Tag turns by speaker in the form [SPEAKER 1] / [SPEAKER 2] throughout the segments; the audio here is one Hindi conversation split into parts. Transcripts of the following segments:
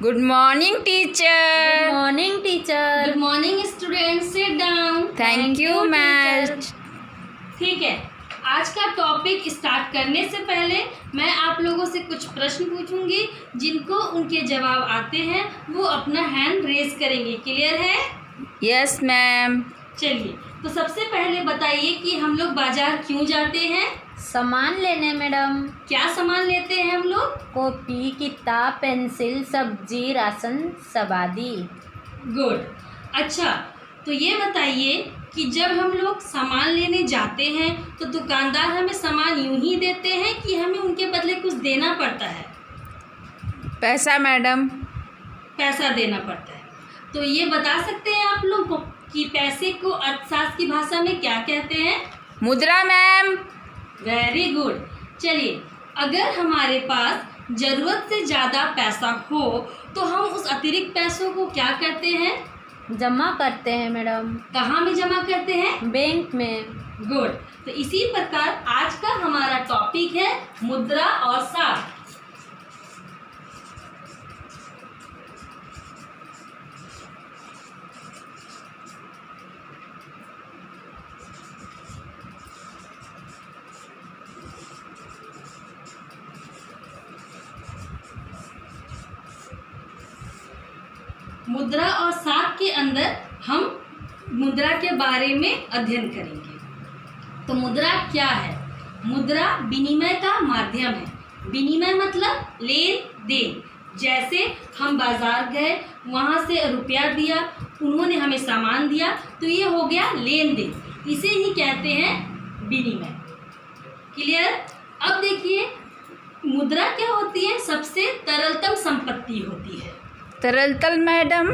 [SPEAKER 1] Good morning teacher.
[SPEAKER 2] Good morning teacher.
[SPEAKER 3] Good morning student, sit down.
[SPEAKER 1] Thank you ma'am.
[SPEAKER 3] ठीक है, आज का टॉपिक स्टार्ट करने से पहले मैं आप लोगों से कुछ प्रश्न पूछूंगी, जिनको उनके जवाब आते हैं वो अपना हैंड रेज करेंगे। क्लियर है?
[SPEAKER 1] Yes ma'am.
[SPEAKER 3] चलिए, तो सबसे पहले बताइए कि हम लोग बाजार क्यों जाते हैं?
[SPEAKER 2] सामान लेने मैडम।
[SPEAKER 3] क्या सामान लेते हैं हम लोग?
[SPEAKER 2] कॉपी, किताब, पेंसिल, सब्जी, राशन, सब आदि।
[SPEAKER 3] गुड। अच्छा, तो ये बताइए कि जब हम लोग सामान लेने जाते हैं तो दुकानदार हमें सामान यूं ही देते हैं कि हमें उनके बदले कुछ देना पड़ता है?
[SPEAKER 1] पैसा मैडम।
[SPEAKER 3] पैसा देना पड़ता है। तो ये बता सकते हैं आप लोग को कि पैसे को अर्थशास्त्र की भाषा में क्या कहते हैं?
[SPEAKER 1] मुद्रा मैम।
[SPEAKER 3] Very good. चलिए, अगर हमारे पास ज़रूरत से ज़्यादा पैसा हो तो हम उस अतिरिक्त पैसों को क्या करते हैं?
[SPEAKER 2] जमा करते हैं मैडम।
[SPEAKER 3] कहाँ में जमा करते हैं?
[SPEAKER 2] बैंक में।
[SPEAKER 3] गुड। तो इसी प्रकार आज का हमारा टॉपिक है मुद्रा और साख। मुद्रा और साख के अंदर हम मुद्रा के बारे में अध्ययन करेंगे। तो मुद्रा क्या है? मुद्रा विनिमय का माध्यम है। विनिमय मतलब लेन देन। जैसे हम बाजार गए, वहाँ से रुपया दिया, उन्होंने हमें सामान दिया, तो ये हो गया लेन देन। इसे ही कहते हैं विनिमय। क्लियर? अब देखिए, मुद्रा क्या होती है? सबसे तरलतम संपत्ति होती है।
[SPEAKER 1] तरलतल मैडम।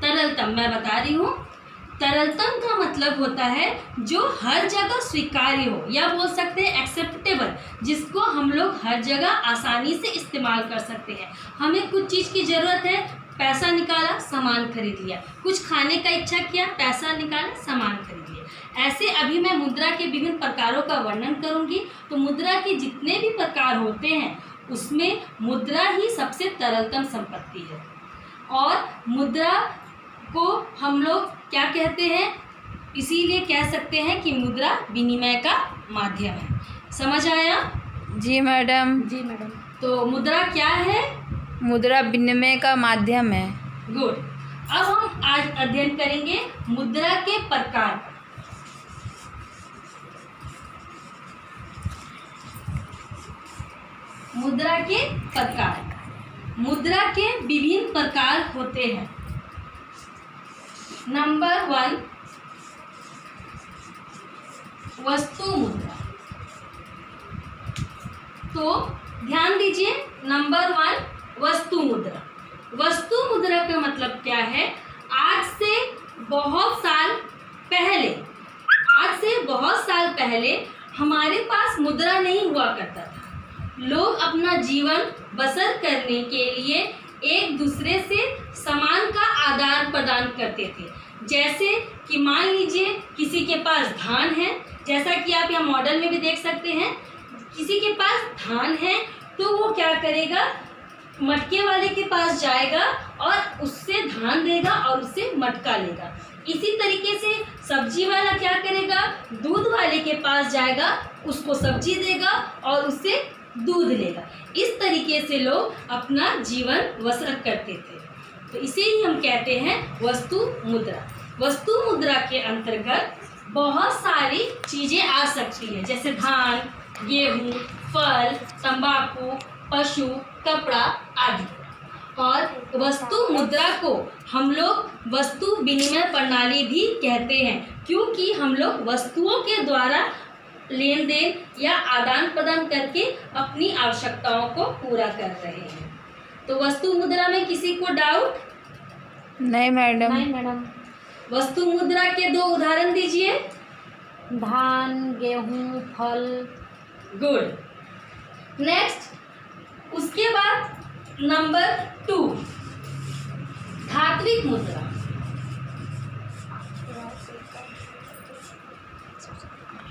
[SPEAKER 3] तरलतम मैं बता रही हूँ। तरलतम का मतलब होता है जो हर जगह स्वीकार्य हो, या बोल सकते हैं एक्सेप्टेबल, जिसको हम लोग हर जगह आसानी से इस्तेमाल कर सकते हैं। हमें कुछ चीज़ की ज़रूरत है, पैसा निकाला, सामान खरीद लिया। कुछ खाने का इच्छा किया, पैसा निकाला, सामान खरीद लिया। ऐसे अभी मैं मुद्रा के विभिन्न प्रकारों का वर्णन करूँगी। तो मुद्रा के जितने भी प्रकार होते हैं उसमें मुद्रा ही सबसे तरलतम संपत्ति है। और मुद्रा को हम लोग क्या कहते हैं? इसीलिए कह सकते हैं कि मुद्रा विनिमय का माध्यम है। समझ आया?
[SPEAKER 1] जी मैडम।
[SPEAKER 2] जी मैडम।
[SPEAKER 3] तो मुद्रा क्या है?
[SPEAKER 1] मुद्रा विनिमय का माध्यम है।
[SPEAKER 3] गुड। अब हम आज अध्ययन करेंगे मुद्रा के प्रकार। मुद्रा के प्रकार। मुद्रा के विभिन्न प्रकार होते हैं। नंबर 1, वस्तु मुद्रा। तो ध्यान दीजिए, नंबर 1 वस्तु मुद्रा। वस्तु मुद्रा का मतलब क्या है? आज से बहुत साल पहले हमारे पास मुद्रा नहीं हुआ करता था। लोग अपना जीवन बसर करने के लिए एक दूसरे से सामान का आदान प्रदान करते थे। जैसे कि मान लीजिए किसी के पास धान है, जैसा कि आप यहाँ मॉडल में भी देख सकते हैं। किसी के पास धान है तो वो क्या करेगा? मटके वाले के पास जाएगा और उससे धान देगा और उससे मटका लेगा। इसी तरीके से सब्जी वाला क्या करेगा? दूध वाले के पास जाएगा, उसको सब्जी देगा और उससे दूध लेगा। इस तरीके से लोग अपना जीवन बसर करते थे। तो इसे ही हम कहते हैं वस्तु मुद्रा। वस्तु मुद्रा के अंतर्गत बहुत सारी चीज़ें आ सकती हैं, जैसे धान, गेहूँ, फल, तंबाकू, पशु, कपड़ा आदि। और वस्तु मुद्रा को हम लोग वस्तु विनिमय प्रणाली भी कहते हैं, क्योंकि हम लोग वस्तुओं के द्वारा लेन देन या आदान प्रदान करके अपनी आवश्यकताओं को पूरा कर रहे हैं। तो वस्तु मुद्रा में किसी को डाउट?
[SPEAKER 1] नहीं मैडम।
[SPEAKER 2] नहीं मैडम।
[SPEAKER 3] वस्तु मुद्रा के 2 उदाहरण दीजिए।
[SPEAKER 2] धान, गेहूँ, फल।
[SPEAKER 3] गुड। नेक्स्ट, उसके बाद नंबर 2 धात्विक मुद्रा।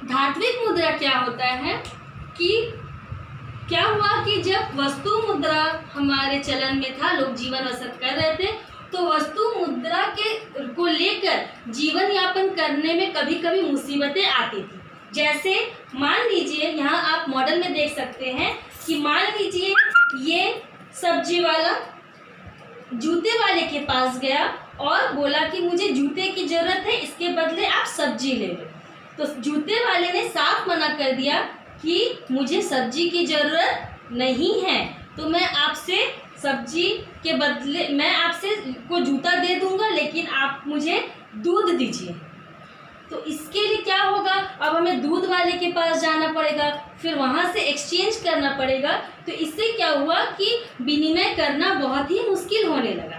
[SPEAKER 3] धात्विक मुद्रा क्या होता है कि क्या हुआ कि जब वस्तु मुद्रा हमारे चलन में था, लोग जीवन बसर कर रहे थे, तो वस्तु मुद्रा के को लेकर जीवन यापन करने में कभी कभी मुसीबतें आती थी। जैसे मान लीजिए, यहाँ आप मॉडल में देख सकते हैं कि मान लीजिए ये सब्जी वाला जूते वाले के पास गया और बोला कि मुझे जूते की ज़रूरत है, इसके बदले आप सब्जी ले लो। तो जूते वाले ने साफ मना कर दिया कि मुझे सब्जी की ज़रूरत नहीं है, तो मैं आपसे सब्जी के बदले मैं आपसे को जूता दे दूंगा, लेकिन आप मुझे दूध दीजिए। तो इसके लिए क्या होगा, अब हमें दूध वाले के पास जाना पड़ेगा, फिर वहाँ से एक्सचेंज करना पड़ेगा। तो इससे क्या हुआ कि विनिमय करना बहुत ही मुश्किल होने लगा।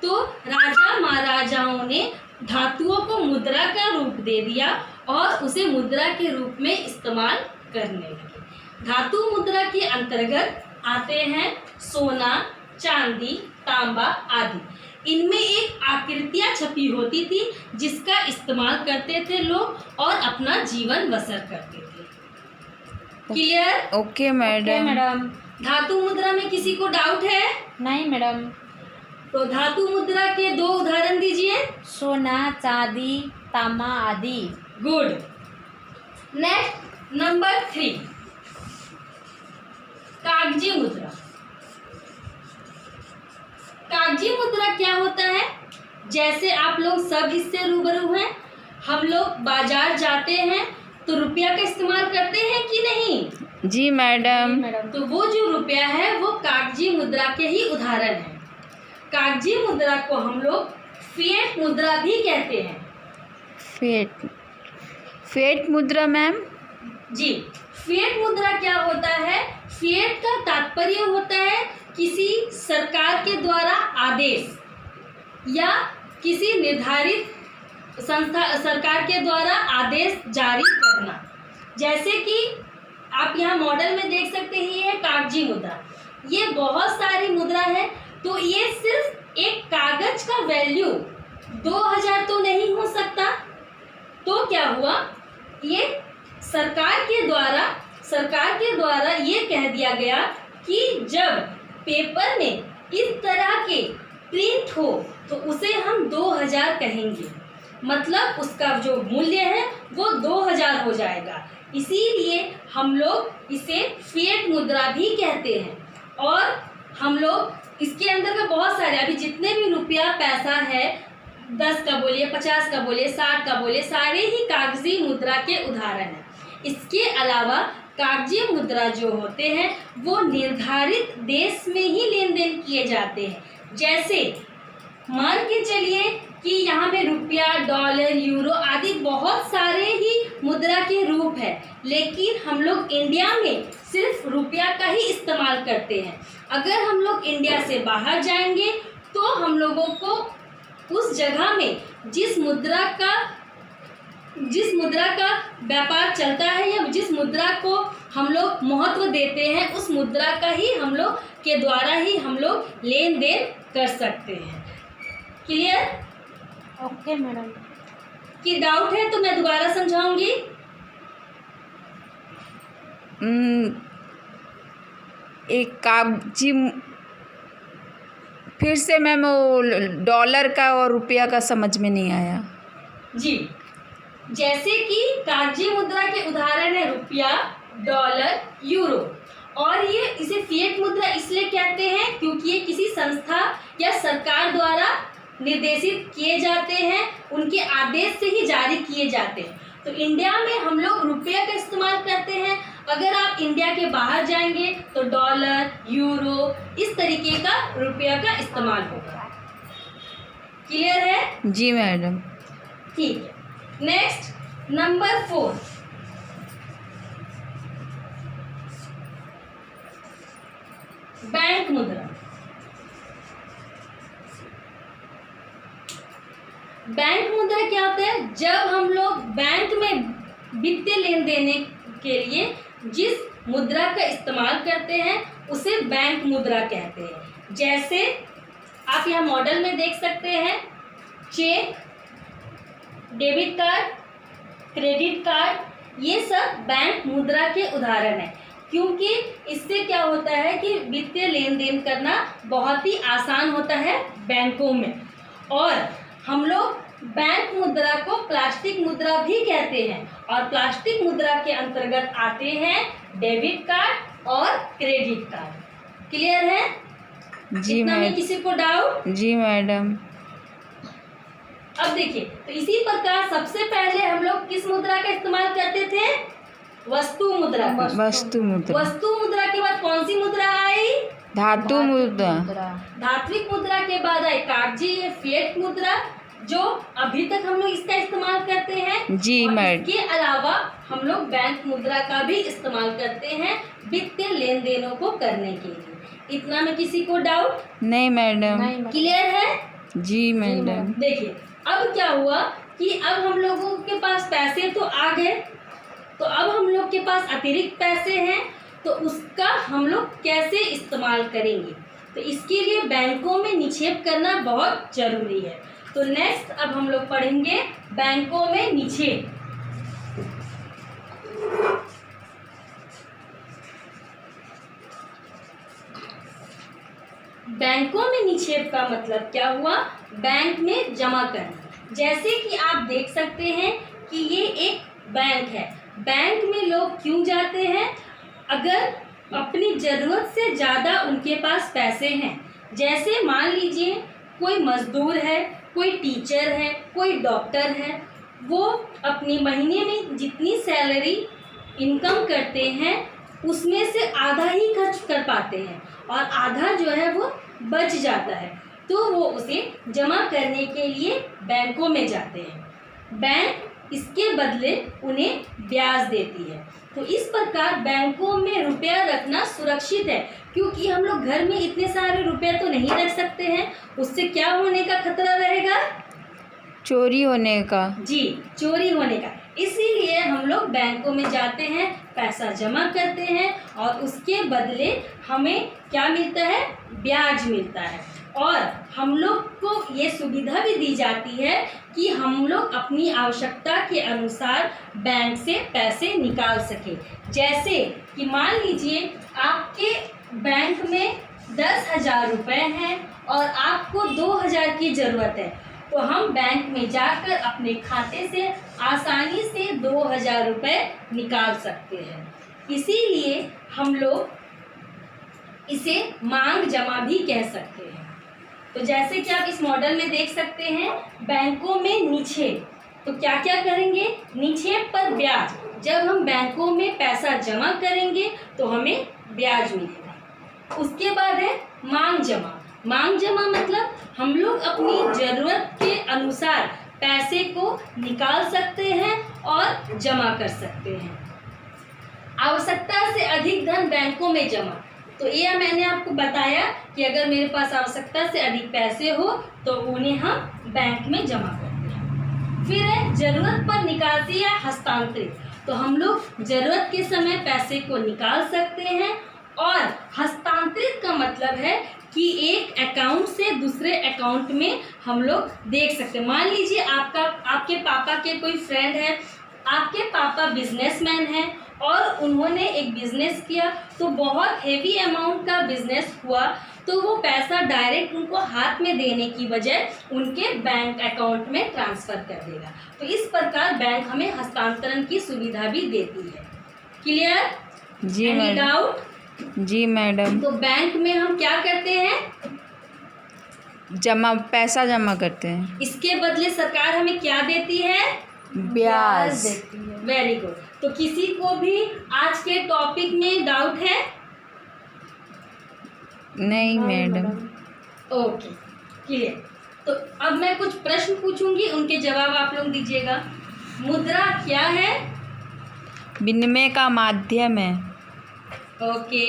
[SPEAKER 3] तो राजा महाराजाओं ने धातुओं को मुद्रा का रूप दे दिया और उसे मुद्रा के रूप में इस्तेमाल करने लगे। धातु मुद्रा के अंतर्गत आते हैं सोना, चांदी, तांबा आदि। इनमें एक आकृतियाँ छपी होती थी जिसका इस्तेमाल करते थे लोग और अपना जीवन बसर करते थे। क्लियर?
[SPEAKER 1] Okay madam.
[SPEAKER 2] मैडम।
[SPEAKER 3] धातु मुद्रा में किसी को डाउट है?
[SPEAKER 2] नहीं मैडम।
[SPEAKER 3] तो धातु मुद्रा के 2 उदाहरण दीजिए।
[SPEAKER 2] सोना, चांदी, तांबा आदि।
[SPEAKER 3] गुड। नेक्स्ट नंबर 3, कागजी मुद्रा। कागजी मुद्रा क्या होता है? जैसे आप लोग सब इससे रूबरू हैं, हम लोग बाजार जाते हैं तो रुपया का इस्तेमाल करते हैं कि नहीं?
[SPEAKER 1] जी मैडम।
[SPEAKER 3] तो वो जो रुपया है वो कागजी मुद्रा के ही उदाहरण है। कागजी मुद्रा को हम लोग फिएट मुद्रा भी कहते हैं।
[SPEAKER 1] फिएट मुद्रा मैम?
[SPEAKER 3] जी, फिएट मुद्रा क्या होता है? फिएट का तात्पर्य होता है किसी सरकार के द्वारा आदेश या किसी निर्धारित संस्था सरकार के द्वारा आदेश जारी करना। जैसे कि आप यहाँ मॉडल में देख सकते हैं, ये है कागजी मुद्रा। ये बहुत सारी मुद्रा है, तो ये सिर्फ एक कागज का वैल्यू 2000 तो नहीं हो सकता। तो क्या हुआ, ये सरकार के द्वारा ये कह दिया गया कि जब पेपर में इस तरह के प्रिंट हो तो उसे हम 2000 कहेंगे, मतलब उसका जो मूल्य है वो 2000 हो जाएगा। इसीलिए हम लोग इसे फिएट मुद्रा भी कहते हैं। और हम लोग इसके अंदर का बहुत सारे, अभी जितने भी रुपया पैसा है, 10 का बोलिए, 50 का बोलिए, 60 का बोलिए, सारे ही कागजी मुद्रा के उदाहरण हैं। इसके अलावा कागजी मुद्रा जो होते हैं वो निर्धारित देश में ही लेन देन किए जाते हैं। जैसे मान के चलिए कि यहाँ पे रुपया, डॉलर, यूरो आदि बहुत सारे ही मुद्रा के रूप है, लेकिन हम लोग इंडिया में सिर्फ रुपया का ही इस्तेमाल करते हैं। अगर हम लोग इंडिया से बाहर जाएंगे तो हम लोगों को उस जगह में जिस मुद्रा का व्यापार चलता है या जिस मुद्रा को हम लोग महत्व देते हैं, उस मुद्रा का ही हम लोग के द्वारा ही हम लोग लेन देन कर सकते हैं। क्लियर?
[SPEAKER 2] Okay madam.
[SPEAKER 3] कि डाउट है तो मैं दोबारा समझाऊंगी।
[SPEAKER 1] एक कागजी, फिर से मैम वो डॉलर का और रुपया का समझ में नहीं आया।
[SPEAKER 3] जी, जैसे कि कागजी मुद्रा के उदाहरण है रुपया, डॉलर, यूरो। और ये इसे फिएट मुद्रा इसलिए कहते हैं क्योंकि ये किसी संस्था या सरकार द्वारा निर्देशित किए जाते हैं, उनके आदेश से ही जारी किए जाते हैं। तो इंडिया में हम लोग रुपया का इस्तेमाल करते हैं। अगर आप इंडिया के बाहर जाएंगे तो डॉलर, यूरो, इस तरीके का रुपया का इस्तेमाल होगा। क्लियर है?
[SPEAKER 1] जी मैडम।
[SPEAKER 3] ठीक है। नेक्स्ट नंबर 4, बैंक मुद्रा। बैंक मुद्रा क्या होता है? जब हम लोग बैंक में वित्तीय लेन देन के लिए जिस मुद्रा का इस्तेमाल करते हैं उसे बैंक मुद्रा कहते हैं। जैसे आप यहाँ मॉडल में देख सकते हैं, cheque, debit card, credit card, ये सब बैंक मुद्रा के उदाहरण हैं। क्योंकि इससे क्या होता है कि वित्तीय लेन देन करना बहुत ही आसान होता है बैंकों में। और हम लोग बैंक मुद्रा को प्लास्टिक मुद्रा भी कहते हैं, और प्लास्टिक मुद्रा के अंतर्गत आते हैं डेबिट कार्ड और क्रेडिट कार्ड। क्लियर है?
[SPEAKER 1] जी
[SPEAKER 3] इतना में
[SPEAKER 1] मैडम।
[SPEAKER 3] किसी को डाउट?
[SPEAKER 1] जी मैडम।
[SPEAKER 3] अब देखिए, तो इसी प्रकार सबसे पहले हम लोग किस मुद्रा का इस्तेमाल करते थे? वस्तु मुद्रा का।
[SPEAKER 1] वस्तु मुद्रा।
[SPEAKER 3] वस्तु मुद्रा के बाद कौन सी मुद्रा आई?
[SPEAKER 1] धातु मुद्रा।
[SPEAKER 3] धात्विक मुद्रा के बाद आई कागजी फिएट मुद्रा, जो अभी तक हम लोग इसका इस्तेमाल करते हैं।
[SPEAKER 1] जी
[SPEAKER 3] और
[SPEAKER 1] मैडम।
[SPEAKER 3] इसके अलावा हम लोग बैंक मुद्रा का भी इस्तेमाल करते हैं वित्तीय लेन देनों को करने के लिए। इतना में किसी को डाउट?
[SPEAKER 1] नहीं मैडम।
[SPEAKER 3] क्लियर है?
[SPEAKER 1] जी मैडम।
[SPEAKER 3] देखिए, अब क्या हुआ कि अब हम लोगों के पास पैसे तो आ गए, तो अब हम लोग के पास अतिरिक्त पैसे हैं, तो उसका हम लोग कैसे इस्तेमाल करेंगे? तो इसके लिए बैंकों में निक्षेप करना बहुत जरूरी है। तो नेक्स्ट अब हम लोग पढ़ेंगे बैंकों में निक्षेप। बैंकों में निक्षेप का मतलब क्या हुआ? बैंक में जमा करना। जैसे कि आप देख सकते हैं कि ये एक बैंक है। बैंक में लोग क्यों जाते हैं? अगर अपनी ज़रूरत से ज़्यादा उनके पास पैसे हैं, जैसे मान लीजिए कोई मजदूर है, कोई टीचर है, कोई डॉक्टर है, वो अपनी महीने में जितनी सैलरी इनकम करते हैं उसमें से आधा ही खर्च कर पाते हैं, और आधा जो है वो बच जाता है, तो वो उसे जमा करने के लिए बैंकों में जाते हैं। बैंक इसके बदले उन्हें ब्याज देती है। तो इस प्रकार बैंकों में रुपया रखना सुरक्षित है, क्योंकि हम लोग घर में इतने सारे रुपए तो नहीं रख सकते हैं। उससे क्या होने का खतरा रहेगा?
[SPEAKER 1] चोरी होने का।
[SPEAKER 3] जी, चोरी होने का। इसीलिए हम लोग बैंकों में जाते हैं, पैसा जमा करते हैं, और उसके बदले हमें क्या मिलता है? ब्याज मिलता है। और हम लोग को ये सुविधा भी दी जाती है कि हम लोग अपनी आवश्यकता के अनुसार बैंक से पैसे निकाल सकें। जैसे कि मान लीजिए आपके बैंक में 10,000 रुपये हैं और आपको 2,000 की ज़रूरत है, तो हम बैंक में जाकर अपने खाते से आसानी से 2,000 रुपये निकाल सकते हैं। इसीलिए हम लोग इसे मांग जमा भी कह सकते हैं। तो जैसे कि आप इस मॉडल में देख सकते हैं, बैंकों में निक्षेप। तो क्या क्या करेंगे? निक्षेप पर ब्याज। जब हम बैंकों में पैसा जमा करेंगे तो हमें ब्याज मिलेगा। उसके बाद है मांग जमा। मांग जमा मतलब हम लोग अपनी ज़रूरत के अनुसार पैसे को निकाल सकते हैं और जमा कर सकते हैं। आवश्यकता से अधिक धन बैंकों में जमा। तो ये मैंने आपको बताया कि अगर मेरे पास आवश्यकता से अधिक पैसे हो तो उन्हें हम बैंक में जमा करते हैं। फिर है जरूरत पर निकासी या हस्तांतरित। तो हम लोग जरूरत के समय पैसे को निकाल सकते हैं, और हस्तांतरित का मतलब है कि एक अकाउंट से दूसरे अकाउंट में हम लोग देख सकते हैं। मान लीजिए आपके पापा के कोई फ्रेंड है, आपके पापा बिजनेसमैन हैं और उन्होंने एक बिजनेस किया, तो बहुत हेवी अमाउंट का बिजनेस हुआ, तो वो पैसा डायरेक्ट उनको हाथ में देने की बजाय उनके बैंक अकाउंट में ट्रांसफ़र कर देगा। तो इस प्रकार बैंक हमें हस्तांतरण की सुविधा भी देती है। क्लियर?
[SPEAKER 1] जी मैडम।
[SPEAKER 3] डाउट?
[SPEAKER 1] जी मैडम।
[SPEAKER 3] तो बैंक में हम क्या करते हैं?
[SPEAKER 1] पैसा जमा करते हैं।
[SPEAKER 3] इसके बदले सरकार हमें क्या देती है?
[SPEAKER 1] ब्याज।
[SPEAKER 3] Very good. तो किसी को भी आज के टॉपिक में डाउट है?
[SPEAKER 1] नहीं मैडम।
[SPEAKER 3] Okay, clear. तो अब मैं कुछ प्रश्न पूछूंगी, उनके जवाब आप लोग दीजिएगा। मुद्रा क्या है?
[SPEAKER 1] विनिमय का माध्यम है।
[SPEAKER 3] ओके।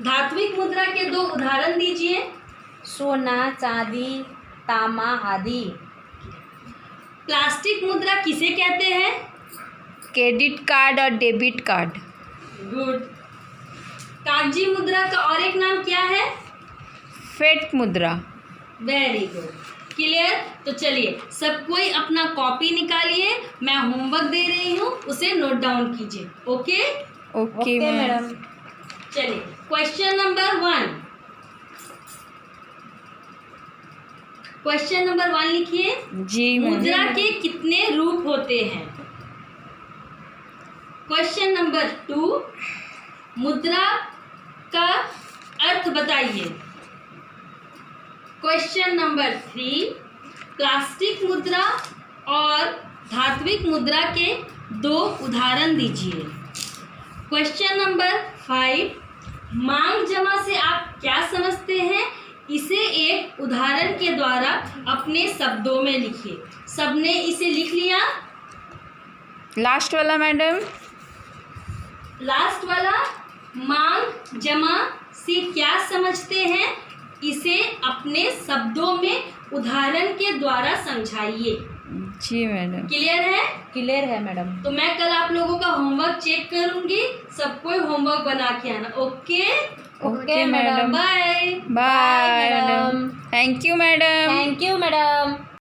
[SPEAKER 3] धात्विक मुद्रा के 2 उदाहरण दीजिए।
[SPEAKER 2] सोना, चांदी, तांबा आदि।
[SPEAKER 3] प्लास्टिक मुद्रा किसे कहते हैं?
[SPEAKER 1] क्रेडिट कार्ड और डेबिट कार्ड।
[SPEAKER 3] गुड। कागजी मुद्रा का और एक नाम क्या है?
[SPEAKER 1] फिएट मुद्रा।
[SPEAKER 3] Very good, clear. तो चलिए सब कोई अपना कॉपी निकालिए, मैं होमवर्क दे रही हूँ, उसे नोट डाउन कीजिए। Okay
[SPEAKER 1] okay madam.
[SPEAKER 3] चलिए क्वेश्चन नंबर 1। क्वेश्चन नंबर 1 लिखिए।
[SPEAKER 1] जी
[SPEAKER 3] मुद्रा के कितने रूप होते हैं? क्वेश्चन नंबर 2, मुद्रा का अर्थ बताइए। क्वेश्चन नंबर 3, प्लास्टिक मुद्रा और धात्विक मुद्रा के 2 उदाहरण दीजिए। क्वेश्चन नंबर 5, मांग जमा से आप क्या समझते हैं? इसे एक उदाहरण के द्वारा अपने शब्दों में लिखिए। सबने इसे लिख लिया?
[SPEAKER 1] लास्ट वाला मैडम।
[SPEAKER 3] लास्ट वाला, मांग जमा से क्या समझते हैं? इसे अपने शब्दों में उदाहरण के द्वारा समझाइए।
[SPEAKER 1] जी मैडम।
[SPEAKER 3] क्लियर है?
[SPEAKER 2] क्लियर है मैडम।
[SPEAKER 3] तो मैं कल आप लोगों का होमवर्क चेक करूंगी। सब कोई होमवर्क बना के आना। Okay
[SPEAKER 1] okay madam.
[SPEAKER 3] Bye.
[SPEAKER 1] Bye madam. Thank you madam.
[SPEAKER 2] Thank you madam.